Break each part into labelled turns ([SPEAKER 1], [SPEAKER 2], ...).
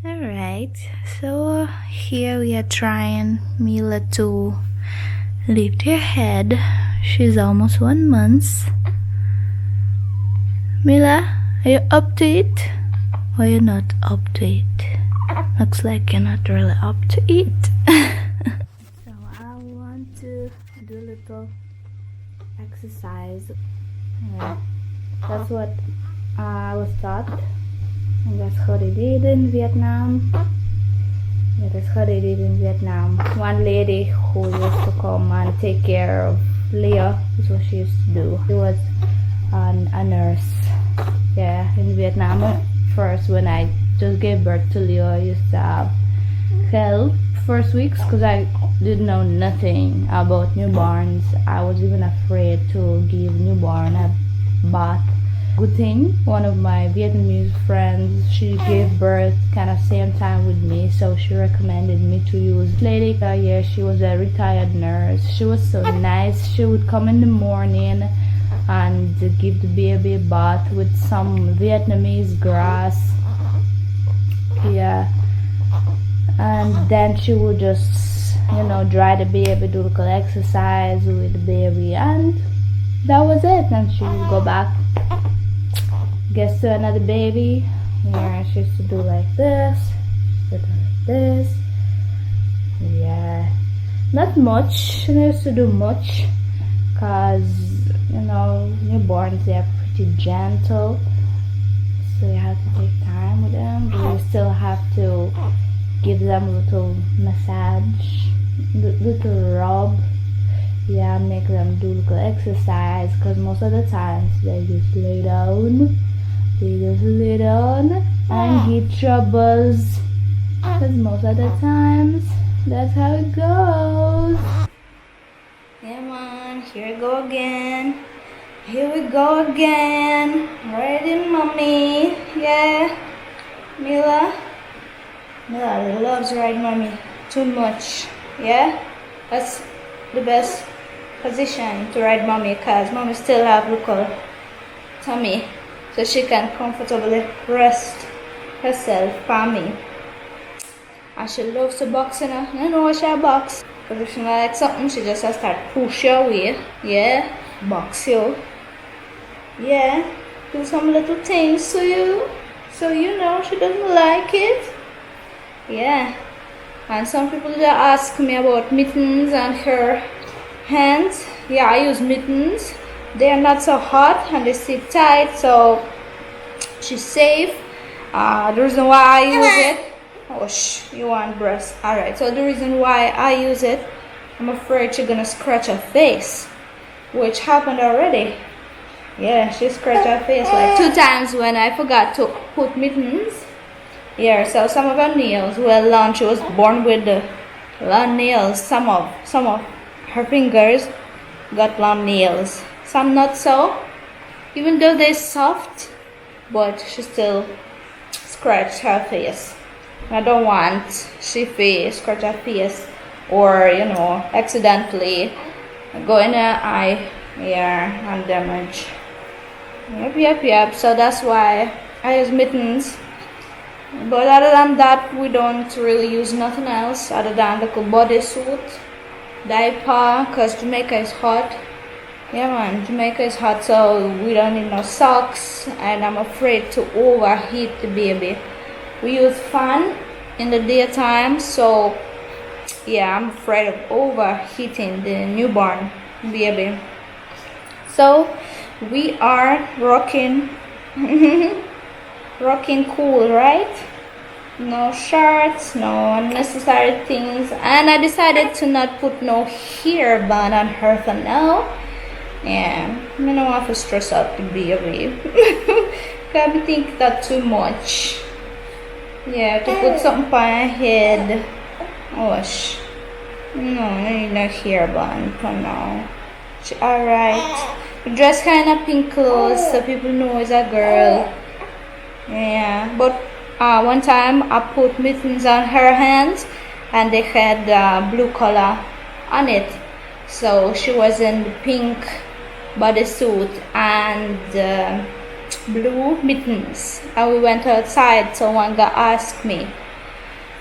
[SPEAKER 1] Alright, so here we are trying Mila to lift her head. She's almost 1 month. Mila, are you up to it? Or you're not up to it? Looks like you're not really up to it. So I want to do a little exercise. Yeah, that's what I was taught. And that's how they did in Vietnam. Yeah, that's how they did in Vietnam. One lady who used to come and take care of Leah, is what she used to do. She was a nurse. Yeah, in Vietnam. First, when I just gave birth to Leah, I used to have help first weeks because I didn't know nothing about newborns. I was even afraid to give newborn a bath. Good thing, one of my Vietnamese friends, she gave birth kind of same time with me, so she recommended me to use lady. Yeah, she was a retired nurse. She was so nice. She would come in the morning and give the baby a bath with some Vietnamese grass. Yeah, and then she would just, dry the baby, do little exercise with the baby, and that was it. And she would go back, gets to another baby. Yeah, she used to do like this, she used to do like this. Yeah, not much. She used to do much because newborns, they're pretty gentle, so you have to take time with them, but you still have to give them a little massage, little rub. Yeah, make them do little exercise, because most of the times they just lay down. They just lay down and get troubles, because most of the times that's how it goes. Yeah, man, here we go again. Here we go again. Ready, mommy? Yeah. Mila loves ride mommy too much. Yeah? That's the best position to ride mommy, because mommy still have little tummy, so she can comfortably rest herself for me. And she loves to box, You know what she box? Because if she not like something, she just has to start push your way. Yeah? Box you. Yeah? Do some little things to you, so she doesn't like it. Yeah. And some people just ask me about mittens and her hands. Yeah, I use mittens. They are not so hot and they sit tight, so she's safe. The reason why I use it, oh you want breast. Alright, so the reason why I use it, I'm afraid she's gonna scratch her face, which happened already. Yeah, she scratched her face like 2 times when I forgot to put mittens. Yeah, so some of her nails were long. She was born with the long nails. Some of her fingers got long nails. Some not so, even though they're soft, but she still scratched her face. I don't want she scratch her face or accidentally go in her eye, yeah, and damage. Yep. So that's why I use mittens. But other than that, we don't really use nothing else other than like a bodysuit, diaper, because Jamaica is hot. Yeah, man, Jamaica is hot, so we don't need no socks, and I'm afraid to overheat the baby. We use fan in the daytime, so yeah, I'm afraid of overheating the newborn baby. So we are rocking rocking cool, right? No shirts, no unnecessary things, and I decided to not put no hair band on her for now. Yeah, I don't want to stress out the baby. Can't be think that too much. Yeah, to put something on her head. Gosh, no, I need no hair band for now. Alright, we dress kind of pink clothes so people know it's a girl. Yeah, but one time I put mittens on her hands and they had blue color on it, so she was in the pink bodysuit and blue mittens, and we went outside. So one guy asked me,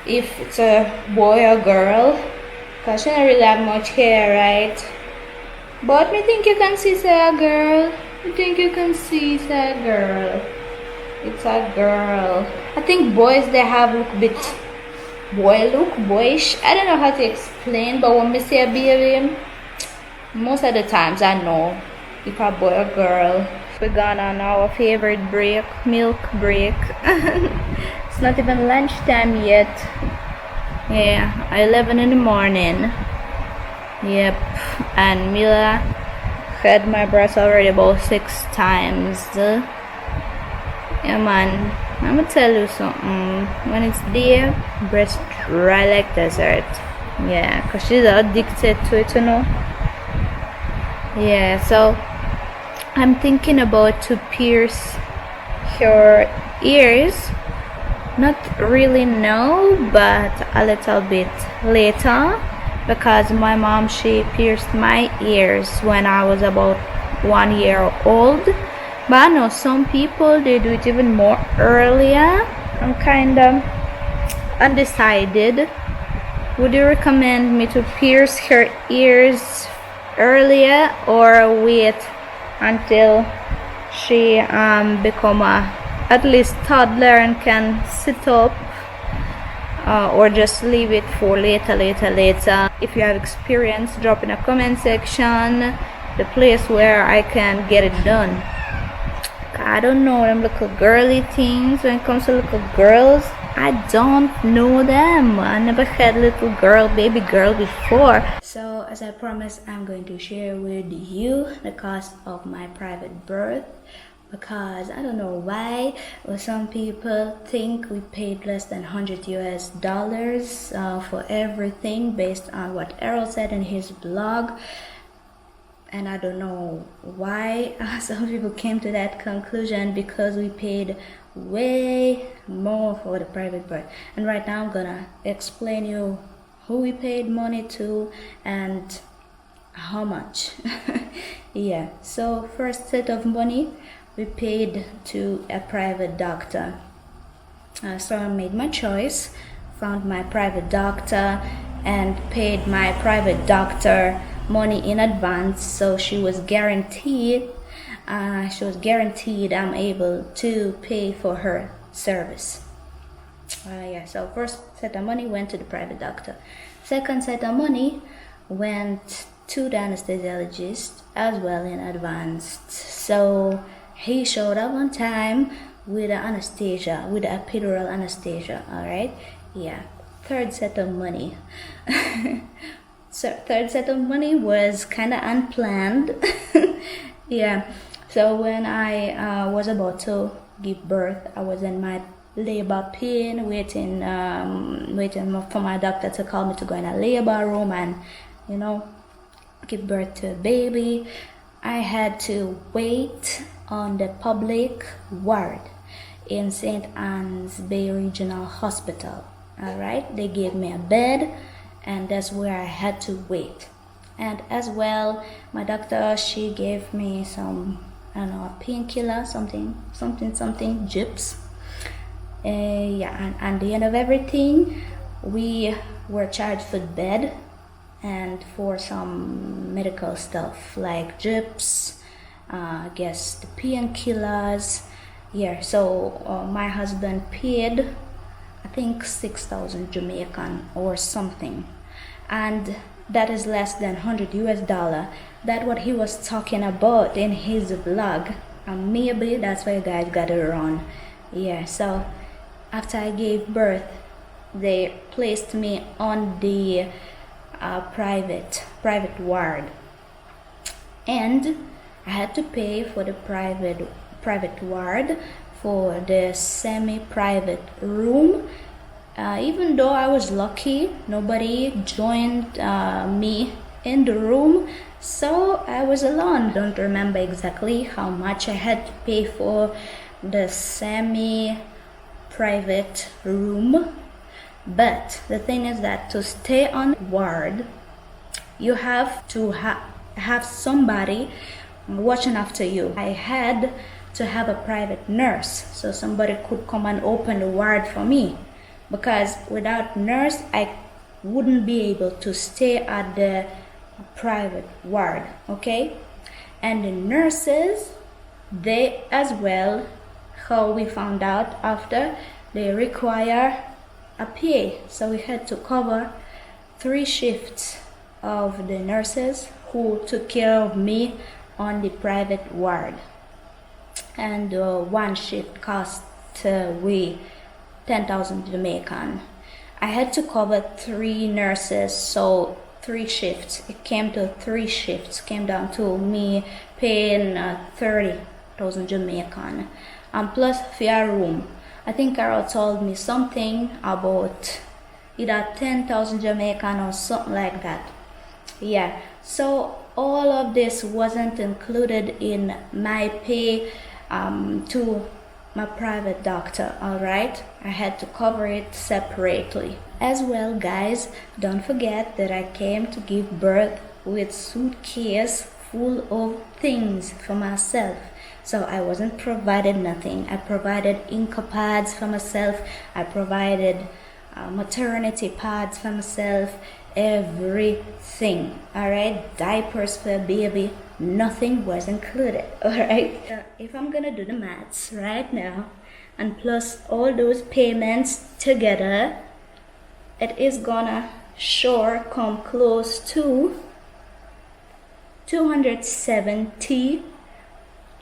[SPEAKER 1] if it's a boy or girl, because she don't really have much hair, right? But me think you can see it's a girl. I think you can see it's a girl. It's a girl. I think boys, they have look a bit boyish. I don't know how to explain, but when we see a baby, most of the times I know if a boy or girl. We're gone on our favorite break, milk break. It's not even lunchtime yet. Yeah, 11 in the morning. Yep, and Mila fed my breast already about 6 times. Yeah, man, I'm gonna tell you something. When it's there, breast dry like desert. Yeah, because she's addicted to it, you know. Yeah, so I'm thinking about to pierce her ears. Not really now, but a little bit later, because my mom, she pierced my ears when I was about 1 year old. But I know some people, they do it even more earlier. I'm kind of undecided. Would you recommend me to pierce her ears earlier or wait until she become at least toddler and can sit up, or just leave it for later? If you have experience, drop in a comment section the place where I can get it done. I don't know them little girly things. When it comes to little girls, I don't know them. I never had little girl, baby girl before. So as I promised, I'm going to share with you the cost of my private birth, because I don't know why, but some people think we paid less than $100 for everything, based on what Errol said in his blog. And I don't know why some people came to that conclusion, because we paid way more for the private birth. And right now I'm gonna explain you who we paid money to and how much. Yeah, so first set of money we paid to a private doctor. So I made my choice, found my private doctor, and paid my private doctor money in advance, so she was guaranteed I'm able to pay for her service. Yeah, so first set of money went to the private doctor. Second set of money went to the anesthesiologist as well in advance, so he showed up on time with the anesthesia, with the epidural anesthesia. All right, yeah. Third set of money. So third set of money was kind of unplanned. Yeah, so when I was about to give birth, I was in my labor pain, waiting for my doctor to call me to go in a labor room and, you know, give birth to a baby. I had to wait on the public ward in St. Ann's Bay Regional Hospital. All right, they gave me a bed, and that's where I had to wait. And as well, my doctor, she gave me some, I don't know, a painkiller, something, gyps. Yeah, and at the end of everything, we were charged for the bed and for some medical stuff like gyps, I guess the painkillers. Yeah, so my husband paid, I think 6,000 Jamaican or something, and that is less than $100. That's what he was talking about in his vlog, and maybe that's why you guys got it wrong. Yeah, so after I gave birth, they placed me on the private ward, and I had to pay for the private ward, for the semi-private room. Even though I was lucky, nobody joined me in the room, so I was alone. Don't remember exactly how much I had to pay for the semi-private room, but the thing is that to stay on ward, you have to have somebody watching after you. I had to have a private nurse, so somebody could come and open the ward for me. because without nurse I wouldn't be able to stay at the private ward, okay? And the nurses, they as well, how we found out after, they require a PA. So we had to cover 3 shifts of the nurses who took care of me on the private ward. And one shift cost we 10,000 Jamaican. I had to cover 3 nurses, so 3 shifts. It came to 3 shifts, came down to me paying 30,000 Jamaican. And plus for room. I think Carol told me something about either 10,000 Jamaican or something like that. Yeah, so all of this wasn't included in my pay to my private doctor, alright? I had to cover it separately. As well, guys, don't forget that I came to give birth with suitcase full of things for myself. So I wasn't provided nothing. I provided ink pads for myself. I provided maternity pads for myself. Everything, alright? Diapers for a baby, nothing was included, alright? If I'm gonna do the maths right now and plus all those payments together, it is gonna sure come close to 270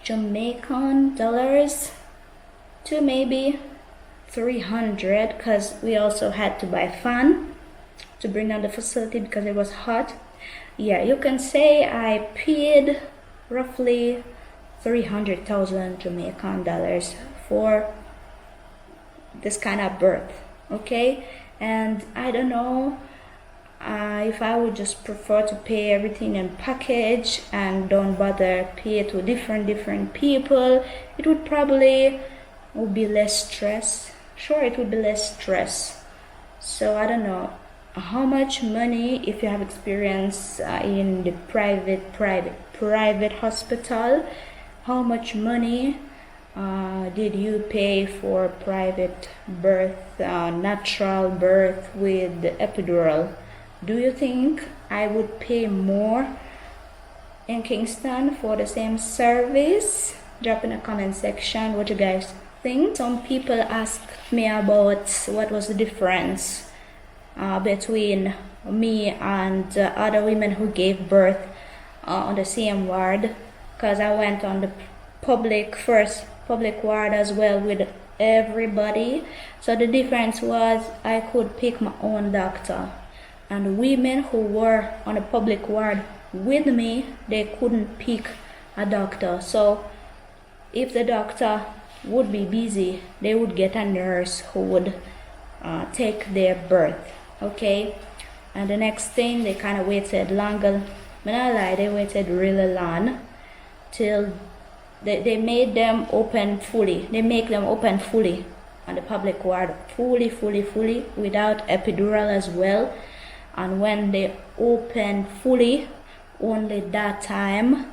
[SPEAKER 1] Jamaican dollars to maybe 300, because we also had to buy fan to bring down the facility because it was hot. Yeah, you can say I paid roughly 300,000 Jamaican dollars for this kind of birth, okay? And I don't know if I would just prefer to pay everything in package and don't bother pay to different people. It would probably be less stress. Sure, it would be less stress. So I don't know how much money, if you have experience in the private hospital, how much money did you pay for private birth, natural birth with epidural? Do you think I would pay more in Kingston for the same service? Drop in the comment section what you guys think. Some people asked me about what was the difference between me and other women who gave birth on the same ward, because I went on the public ward as well with everybody. So the difference was I could pick my own doctor, and women who were on the public ward with me, they couldn't pick a doctor. So if the doctor would be busy, they would get a nurse who would take their birth, okay? And the next thing, they kind of waited longer. When I lie, they waited really long till they made them open fully. They make them open fully on the public ward, fully without epidural as well. And when they open fully, only that time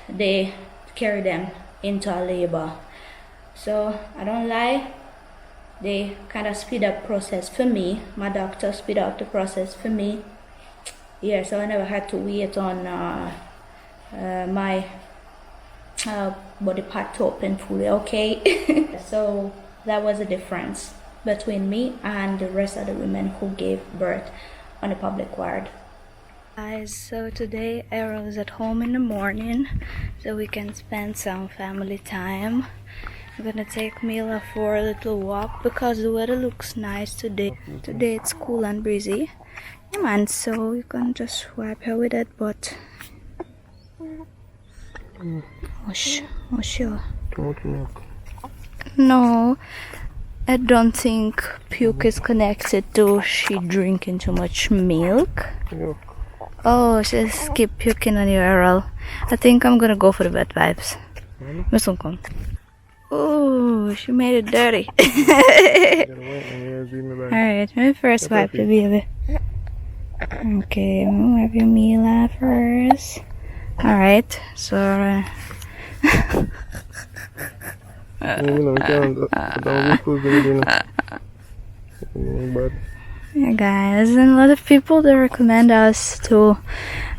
[SPEAKER 1] they carry them into a labor. So I don't lie, they kind of speed up process for me. My doctor speed up the process for me. Yeah, so I never had to wait on my body part to open fully, okay? So that was the difference between me and the rest of the women who gave birth on the public ward. Guys, so today Errol is at home in the morning so we can spend some family time. I'm gonna take Mila for a little walk because the weather looks nice today. Today it's cool and breezy. Yeah man, so you can just wipe her with it, but oh sure. No, I don't think puke is connected to she drinking too much milk. Oh, she just keep puking on your Errol. I think I'm gonna go for the wet vibes. Come. Oh, she made it dirty. Alright, let me first wipe the baby. Okay, I'm gonna wipe your Mila first. Alright, so Yeah, guys, and a lot of people they recommend us to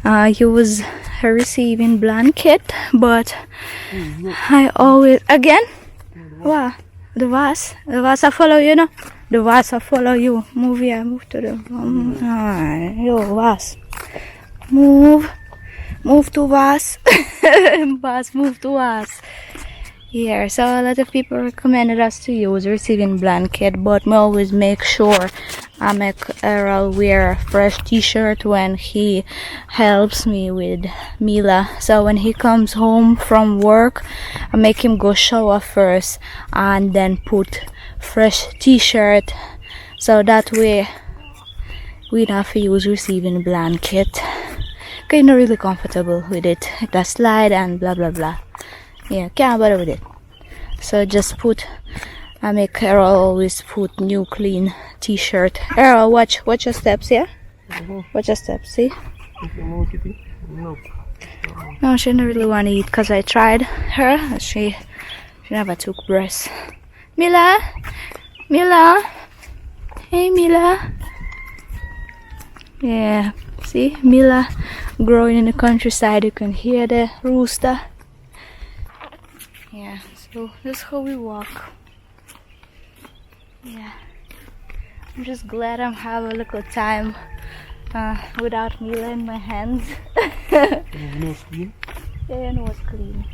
[SPEAKER 1] use a receiving blanket, but I always again. What? The vase I follow you, no? The vase I follow you. Move here, move to the. Yo, vase. Move to vase. Vase, move to vase. Here, so a lot of people recommended us to use receiving blanket, but we always make sure I make Errol wear a fresh t-shirt when he helps me with Mila. So when he comes home from work, I make him go shower first and then put fresh t-shirt, so that way we don't have to use receiving blanket. Kind of really comfortable with it. The slide and blah blah blah. Yeah, can't bother with it. So just put, I make Errol always put new clean t-shirt. Errol, watch your steps here. Watch your steps, see? No, she didn't really want to eat because I tried her. She never took breast. Mila, hey Mila. Yeah, see Mila growing in the countryside. You can hear the rooster. Yeah, so that's how we walk. Yeah, I'm just glad I'm having a little time without Mila in my hands. Yeah, it was clean.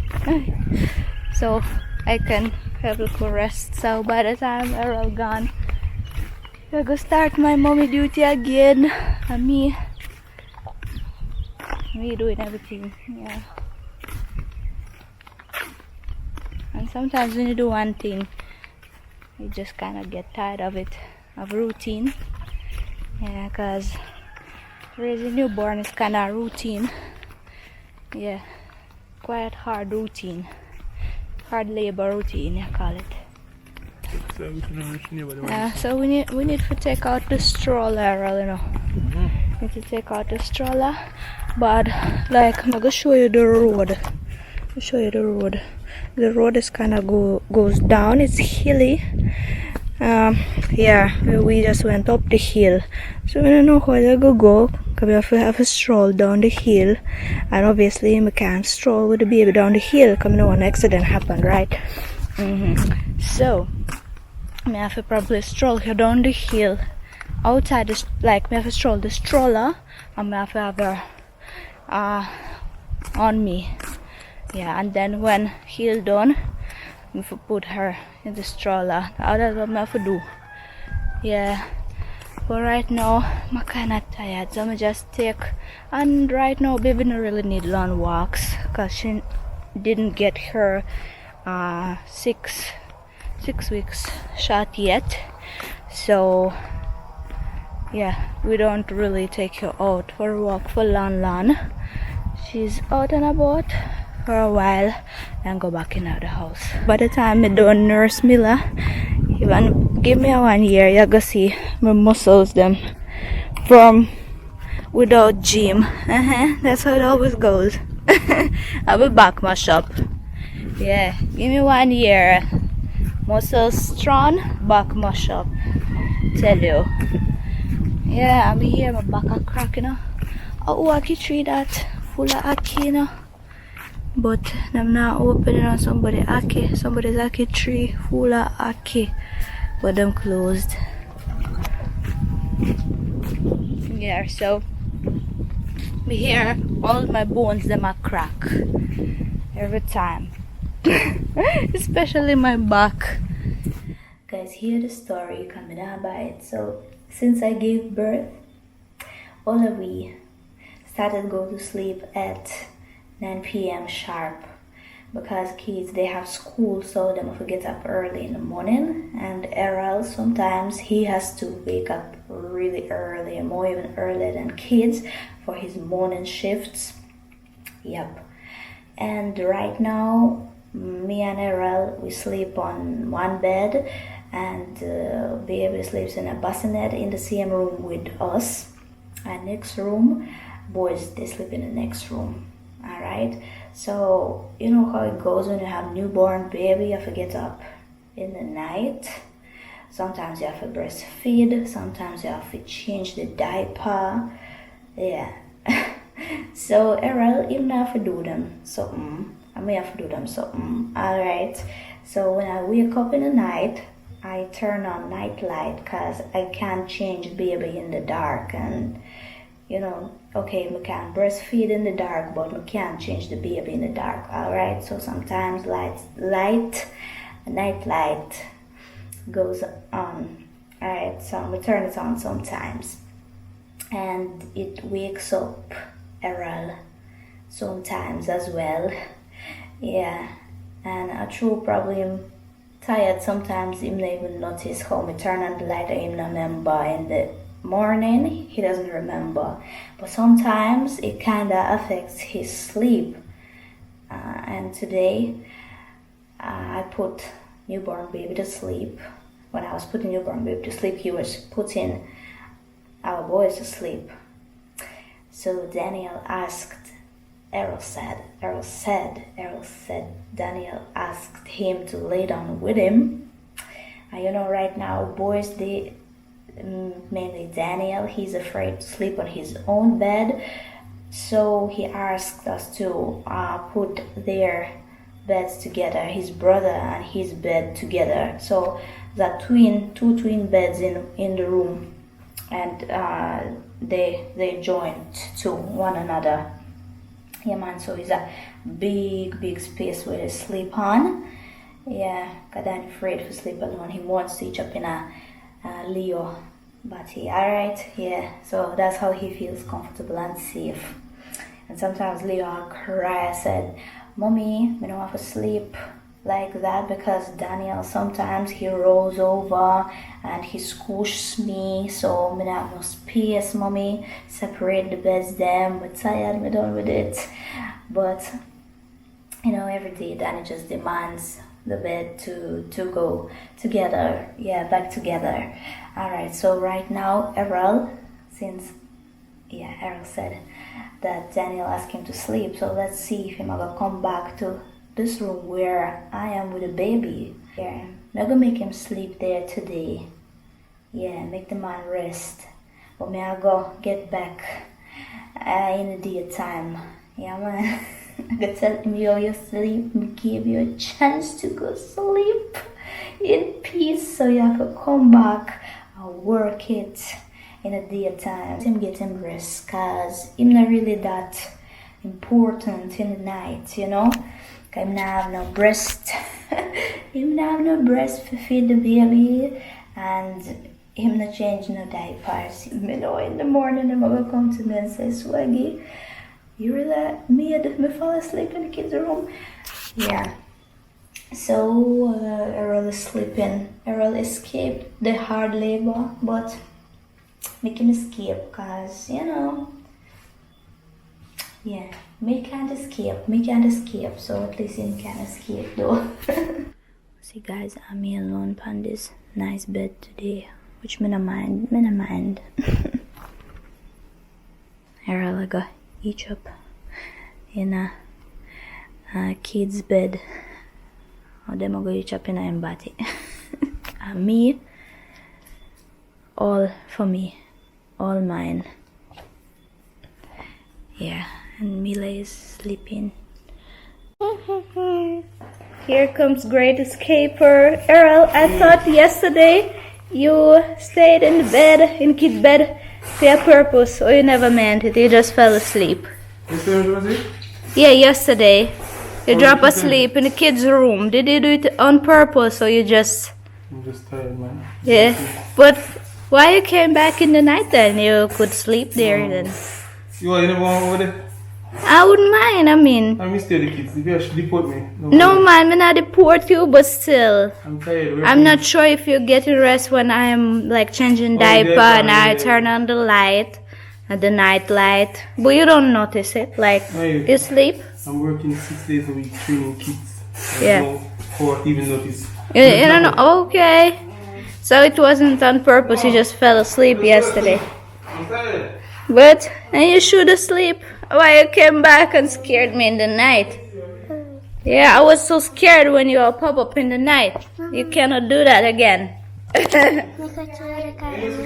[SPEAKER 1] So I can have a little rest. So by the time Errol gone, I go start my mommy duty again. And me doing everything. Yeah. And sometimes when you do one thing, you just kind of get tired of it, of routine. Yeah, because raising a newborn is kind of routine. Yeah, quite hard routine. Hard labor routine, I call it. So we need to take out the stroller, you know. Need to take out the stroller, but like I'm gonna show you the road. I'll show you the road. The road is kind of goes down. It's hilly. Yeah, we just went up the hill, so we don't know how to go. Cause we have to stroll down the hill, and obviously we can't stroll with the baby down the hill. Cause no one accident happened, right? So I have to probably stroll here down the hill. Outside, this, like, we have to stroll the stroller, and we have to have her on me. Yeah, and then when he's done, we have to put her in the stroller. That's what we have to do. Yeah, but right now I'm kind of tired, so I'm just take. And right now, baby don't really need long walks because she didn't get her 6 weeks shot yet. So yeah, we don't really take her out for a walk for long. She's out and about for a while and go back in the house. By the time I don't nurse Mila, even give me 1 year, you go see my muscles them from without gym. That's how it always goes. I will back my shop. Yeah, give me 1 year, muscles strong, back my shop. Tell you. Yeah, I'm here, my back a crack, you know. Oh, wacky tree that full of ackee, you know. But I'm not opening on somebody's ackee tree full of ackee, but them closed. Yeah, so me here, all my bones them a crack every time, especially my back. Guys, hear the story coming down by it. So since I gave birth, all of we started go to sleep at 9 p.m. sharp, because kids they have school, so they must get up early in the morning. And Errol sometimes he has to wake up really early, more even earlier than kids, for his morning shifts. Yep. And right now me and Errol we sleep on one bed, and baby sleeps in a bassinet in the same room with us. And next room, boys they sleep in the next room. Alright, so you know how it goes when you have newborn baby. You have to get up in the night Sometimes you have to breastfeed, sometimes you have to change the diaper. Yeah. So Errol, even have to do them something. I may have to do them something. Alright. So when I wake up in the night, I turn on night light because I can't change baby in the dark. And you know, okay, we can breastfeed in the dark, but we can't change the baby in the dark. Alright. So sometimes night light goes on. Alright, so we turn it on sometimes. And it wakes up Errol sometimes as well. Yeah, and I true probably him tired sometimes. Him not even notice how me turn on the light. Him not remember in the morning. He doesn't remember, but sometimes it kinda affects his sleep. And today I put newborn baby to sleep. When I was putting newborn baby to sleep, he was putting our boys to sleep. So Daniel asked. Errol said, Daniel asked him to lay down with him. And you know, right now, boys, they, mainly Daniel, he's afraid to sleep on his own bed. So he asked us to put their beds together, his brother and his bed together. So that two twin beds in the room, and they joined to one another. Yeah, man, so it's a big space where they sleep on. Yeah, because I'm afraid to sleep alone. He wants to each up in a Leo body. Alright, yeah, so that's how he feels comfortable and safe. And sometimes Leo cry. I said, Mommy, I don't want to sleep like that because Daniel sometimes he rolls over and he squishes me, so I don't have no space. Mommy, separate the beds them. We're tired, we're done with it. But you know, every day Danny just demands the bed to go together. Yeah, back together. Alright, so right now Errol, Errol said that Daniel asked him to sleep, so let's see if he's gonna come back to this room where I am with the baby. Yeah, I'm not gonna make him sleep there today. Yeah, make the man rest. But me I go get back in the daytime. Yeah, man. I could tell him, you sleep. Me give you a chance to go sleep in peace. So you have to come back and work it in the daytime. Him get him rest, cause him not really that important in the night, you know. Him not have no breast. Him not have no breast to feed the baby, and him not change no diapers. You know, in the morning him gonna come to me and say, Swaggy, you really made me fall asleep in the kids' room. Yeah. So Errol is sleeping. Errol escaped the hard labor, but make him escape, cause you know. Yeah, me can't escape, so at least him can escape though. See guys, I'm here alone on this nice bed today, which me no mind. Errol I got each up in a kid's bed. Or them I go each up in a body. And me, all for me, all mine. Yeah. And Mila is sleeping. Here comes Great Escaper. Errol, I thought yesterday you stayed in the bed, in kid bed, for a purpose, or you never meant it, you just fell asleep.
[SPEAKER 2] Yesterday was it?
[SPEAKER 1] Yeah, yesterday. You dropped asleep in the kids' room. Did you do it on purpose, or you just...
[SPEAKER 2] I'm just tired, man.
[SPEAKER 1] Yeah, but why you came back in the night then? You could sleep there then.
[SPEAKER 2] You never want over there?
[SPEAKER 1] I wouldn't mind, I mean.
[SPEAKER 2] I miss the kids. If you should deport me.
[SPEAKER 1] No man, I'm not deport you, but still.
[SPEAKER 2] I'm tired.
[SPEAKER 1] I'm not sure if you get rest when I'm like changing diaper and I turn on the light, the night light. But you don't notice it, like you sleep.
[SPEAKER 2] I'm working 6 days a week training kids.
[SPEAKER 1] Yeah.
[SPEAKER 2] No court even notice.
[SPEAKER 1] You don't know, okay. So it wasn't on purpose, you just fell asleep yesterday.
[SPEAKER 2] I'm tired.
[SPEAKER 1] But, and you should have sleep. Why you came back and scared me in the night? Yeah, I was so scared when you all pop up in the night. You cannot do that again.
[SPEAKER 2] You're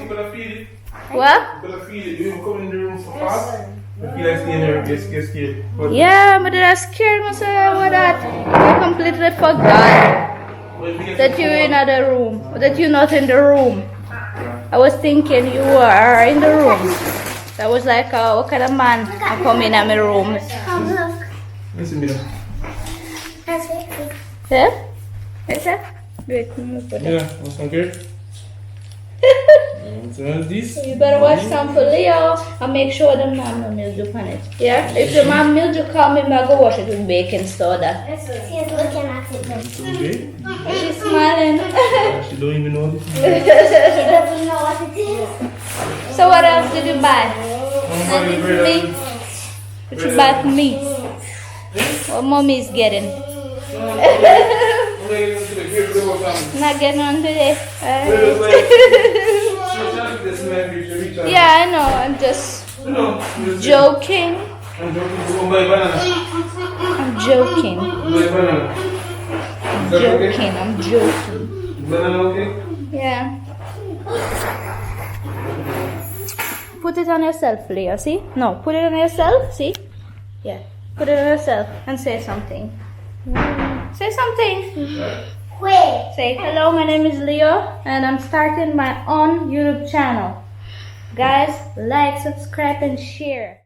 [SPEAKER 2] gonna feed it.
[SPEAKER 1] What?
[SPEAKER 2] You're gonna feed it. You come in the room so fast. I feel like staying there. Get scared. But
[SPEAKER 1] Yeah, but I scared myself with that. I completely forgot that you're in another room. That you're not in the room. I was thinking you were in the room. I was like, what kind of man I come in my room?
[SPEAKER 2] listen to me now.
[SPEAKER 1] Yeah? Is that? Wait,
[SPEAKER 2] Yeah, what's some good? This.
[SPEAKER 1] you better watch some for Leo and make sure the mom no mildew on it. Yeah? If the mom mildew come in, I go wash it with baking soda.
[SPEAKER 3] She's looking at it.
[SPEAKER 2] Okay.
[SPEAKER 1] She's smiling.
[SPEAKER 2] She don't even know this.
[SPEAKER 3] She doesn't know what it is.
[SPEAKER 1] So what else did you buy? Nothing for me. What you buy for me? What mommy is getting? Not getting on today. Yeah, I know. I'm just joking. I'm joking. I'm joking. Yeah. Put it on yourself, Leo. See? No, put it on yourself. See? Yeah. Put it on yourself and say something. Say something.
[SPEAKER 3] Wait.
[SPEAKER 1] Say, hello, my name is Leo and I'm starting my own YouTube channel. Guys, like, subscribe and share.